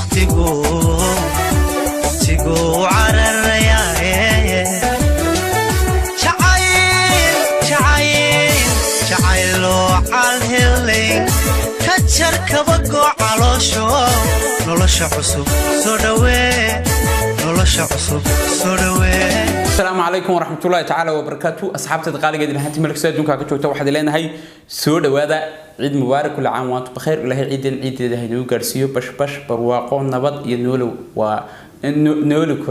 waqtigu cararaya jacaylo calhelay kajar kabago caloosho nolosha cusub soo dhawee السلام عليكم ورحمة الله تعالى وبركاته أصحاب تدقالي قد نهانتي ملك سيدون كاكتوكتا واحد لنا هاي سود وهذا عيد مبارك كل عام وانتم بخير ولا هي عيد ده هيدو غارسيو باش برواقو نبض ينولو و نولو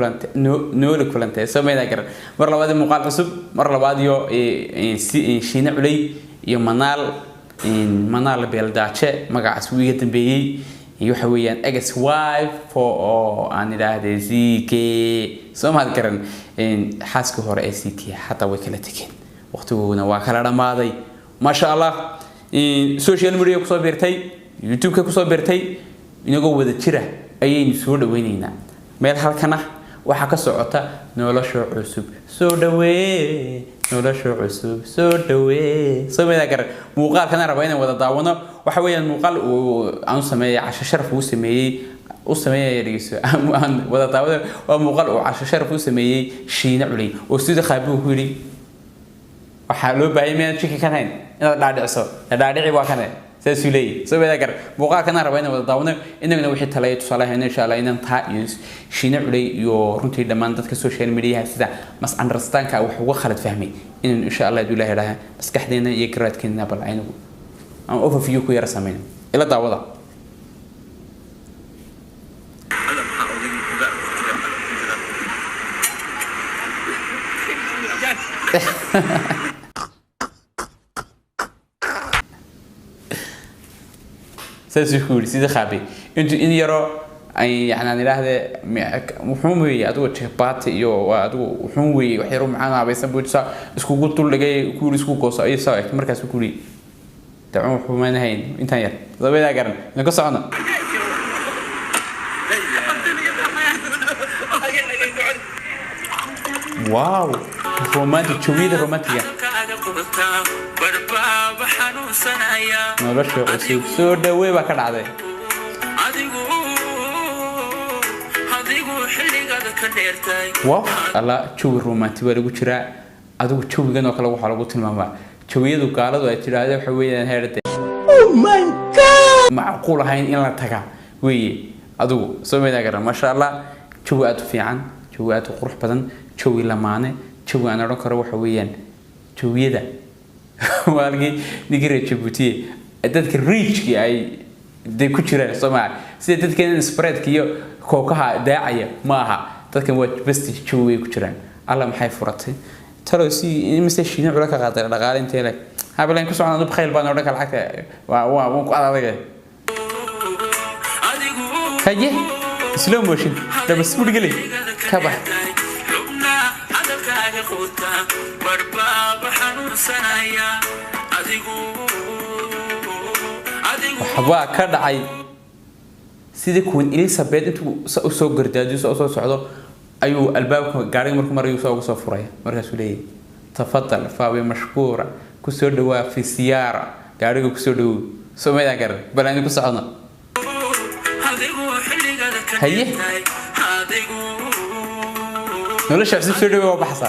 كلانت سمي ذاكر مرة بعد مقال حسب مرة بعد يو شينا علي يوم منال بيلداتشة مقع سوية تنبيهي يحويان اكس واي فو اني ده زي كي سوما ذكرن ان حاسك هور اي سي كي حتى way kala tageen waqtiguna waa kala dhamaaday ma sha Allah social media ku soo beertay youtube ka ku soo beertay inagoo wada jira ayaynu soo dhaweynaynaa meel halkan ah waxa ka socota nolosha cusub soo dhawee nolosha cusub soo dhawee sameeyay gar muuqaalkan raba inaan wada daawano waxa weeyaan muuqaal aan sameeyay casho sharaf uu sameeyay yariiso aan wada daawado waa muuqaal oo casho sharaf uu sameeyay shiina culay oo sidoo qaabuu ku yiri waxa loo baahay meel chiki kan hayn inaad dhaadhici waa kan سأسولي سوي ذكر بوقا كنا ربنا وضعنا إننا وحيد تلاقي تصالح إن شاء الله إن تايس شينا علي يورنتي دمان ذاتك السوشيال ميديا هسدا بس أندرستان كأو حقوق خالد فهمي إن شاء الله دوله لها بس كحدينا يكرات كنا بالعين أم أوفر فيو كوير سامين إلا دعوة سأسيكول سيد خابي أنتو إن يرى أي يعني أنا لهذا محموي أدو تشبات يو وأدو محموي وحيرو معنا بس بوجسا اسكو قلت له جاي كول اسكو قصة أي ساعة مركز كولي تعمل محموي هين أنت هيا ضبي ذا قرن نقص عنا واو رومانتي شوية رومانتية nolosha cusub soo dhaweey ba ka dhacday waaw alla jawi romantic baa lagu jiraa adigu jawigan oo kale waxa lagu tilmaamaa jawiyadu gaaladu ay tiraahdo waxa weeyaan heertay oh my god macquul ahayn in la taga weeye adigu soo meedaa garan ma sha Allah jawi aad fiican jawi aad qurux badan jawi lamaane jawi aan oran karo waxa weeyaan jawiyada walgi nigire Djibouti dadka rich ay ku jiraan Soomaali sida dadka spread kiyo kookaha daacaya ma aha dadka waa best joowe ku jiraan alla maxay furatay taloosi imisa shiina cula ka qaaday dhaqaale intee leh habelan ku socon bkhayl baan oran kala xagta waa ku adagay haye slow motion daba sbuud gali ka bax waxba ka dhacay sidii Queen Elizabeth intuu soo gardaadiyo soo socdo ayuu albaabka gaariga markuu marayo soo furay markaas uu leeyahay tafadal faabi mashkuura ku soo dhawaa fi siyaara gaariga ku soo dhaw soo meedaa gar balaan ku socona haye nolosha soo dhaw baxsa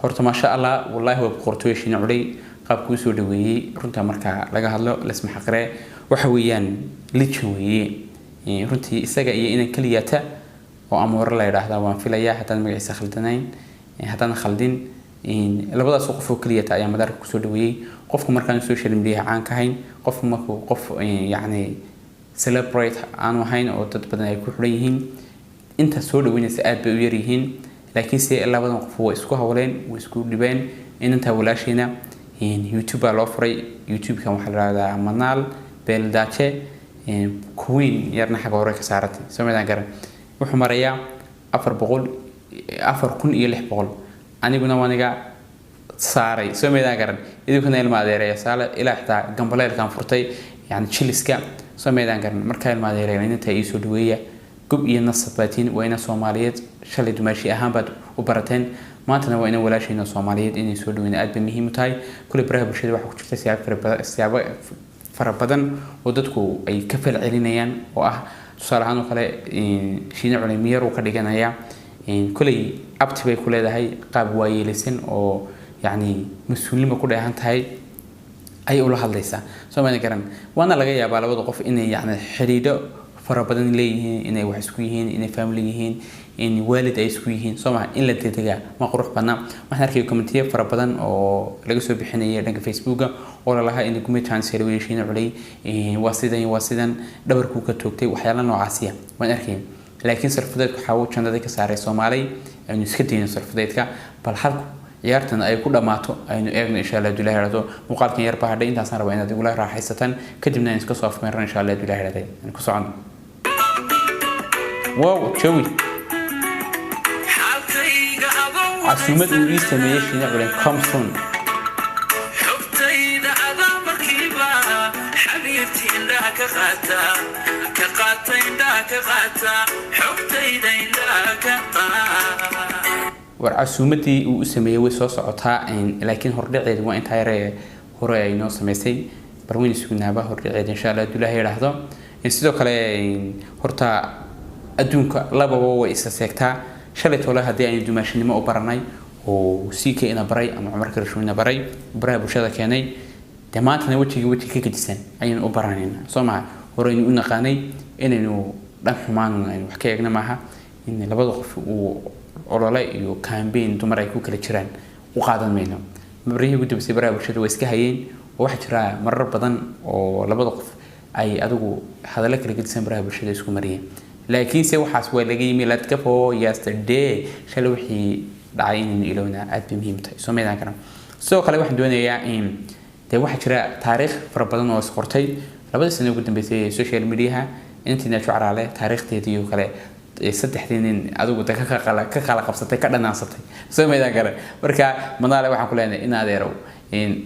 horta ma sha Allah wallahi waa qortooy shiina culay qaabku soo dhaweeyay runta marka laga hadlo lasma xaqree waxa weeyaan liijan weeyay runtii isaga iyo inaan kaliyata oo amoor la yiraahdo waan filayaa haddaan magaciisa khaldanayn haddaan khaldin labadaas qof oo kaliyata ayaa madarka ku soo dhaweeyay qofku markaan social media caan ka hayn qofku markuu qof yaani celebrate aan wahayn oo dad badan ay ku xiran yihiin inta soo dhaweynaysa aad bay u yar yihiin laakiin si labadan qof way isku hawleen way isku dhibeen inta walaashina YouTube loo furay YouTube kan waxa la raadaa Manal Beldaache Queen yarna xaga hore ka saaratay sameeyaan garan wuxuu marayaa 4,600 aniguna waniga saaray sameeyaan garan idinku ilma adeeraya saala ilaa xitaa gambaleelkan furtay yani chiliska sameeyaan garan marka ilma adeeraya inta ay soo dhaweeyaa gub iyo nasabaatiin wayna Soomaaliyeed shalay dumaashi ahaan baad u barateen maantana waa in walaashayna Soomaaliyeed inay soo dhaweeyaan aad bay muhiim u tahay kulli baraha bulshada waxa ku jirta siyaabo fara badan oo dadku ay ka falcelinayaan oo ah tusaale ahaan kale shiina culimiyar oo ka dhiganaya kulli abti bay ku leedahay qaab waayeelisan oo yani mas'uulnimo ku dheehan tahay ay ula hadlaysaa Soomaaliya garan waana laga yaabaa labada qof inay yani xiriido fara badan leeyihiin inay wax isku yihiin inay family yihiin in waalid ay isku yihiin Soomaaliya in la dedegaa ma qurux badna waxaan arkay commentiyo fara badan oo laga soo bixinayay dhanka Facebook oo la lahaa in gumeed cancellation culay waa sidan dhabarku ka toogtay waxyaalo noocaasiya waan arkay laakiin sarfadeedku waxa uu jannada ka saaray Soomaaliya aynu iska diin sarfadeedka bal halku ciyaartan ay ku dhamaato aynu eegno insha Allah Ilaahay raado muuqaalkan yar baa hadhay intaasna rabaa inaad igula raaxaysataan kadibna aan iska soo afmeerno insha Allah Ilaahay raado aan ku socono wow jowi عسومة وريسة ميشي نقولين كومسون حبتي إذا أذا مركبة حبيبتي إلا كغاتا كغاتا إلا كغاتا حبتي إذا إلا كغاتا وعسومتي وسميه وسوس عطاء لكن هرجع وين تايره هراء إنه سمسي بروين يسكنها به هرجع إن شاء الله دوله يرهضه إنسدو كله هرتا أدونك لا بابا وإسسكتا شلت ولا هدي أي دمشق ما أبرناي وسيك إنا براي أما عمر كرشونا براي براي بوشة كاني دماتنا وجهي كجسن أين أبرناين سمع ورين إنه قاني إنه دم حمان يعني حكينا معها إن لبضخ وعلى يو كامبين تمرأي كوكل تشرين وقاعدين منهم بريه قد بس براي بوشة ويسكهين واحد شراء مرة بدن ولبضخ أي أدو هذا لك اللي جسن براي بوشة يسكو مريه لكن سوى حسوي لقي ميلاد كفو yesterday شلو حي دعين إلونا أدب مهم تاي سو ميدان كلام سو خلي واحد دونا يا ده واحد شراء تاريخ فربضان واسقرتي لابد السنة قدام بيسي سوشيال ميديا انت نشعر عليه تاريخ تيديو خلي صدحتين أدو قد كخلا قبصتي كذا ناصتي سو ميدان كلام بركة مناله واحد كلنا إن هذا رو إن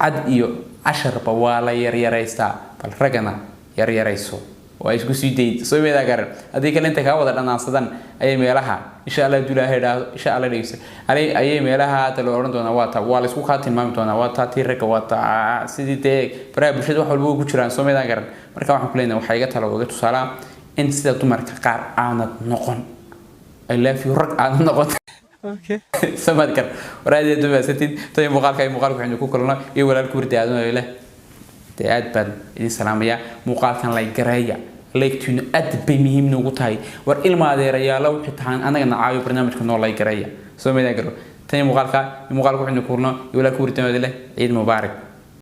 عد يو 10 بوالا يريستا بالرجنا يريسو وإيش قصيدة سوي ذا كرر هذيك اللي أنت كهذا أنا صدق أي ميلها إن شاء الله دولا هيدا إن شاء الله ليس علي أي ميلها تلورن تونا واتا والس كوخات المام تونا واتا تيرك واتا سيدي تك برا بشدة حلو كشران سوي ذا كرر مركب واحد كلنا وحاجات هلا وقت صلاة إن سيدا تمرك قار عانت نقن إلا في رك عانت نقن أوكي سمعت كرر ورادي دوبا ستين طيب مقال عندك كلنا يولا الكورد هذا إله تأد بد إن سلامية مقال كان لاي جرايا ليكتون أد بمهم نقطعي والإلما هذا ريا لو حتى أنا جنا عايو برنامج كنا لاي جرايا سو ميدا كرو تاني مقال عندك كلنا يولا الكورد هذا إله عيد مبارك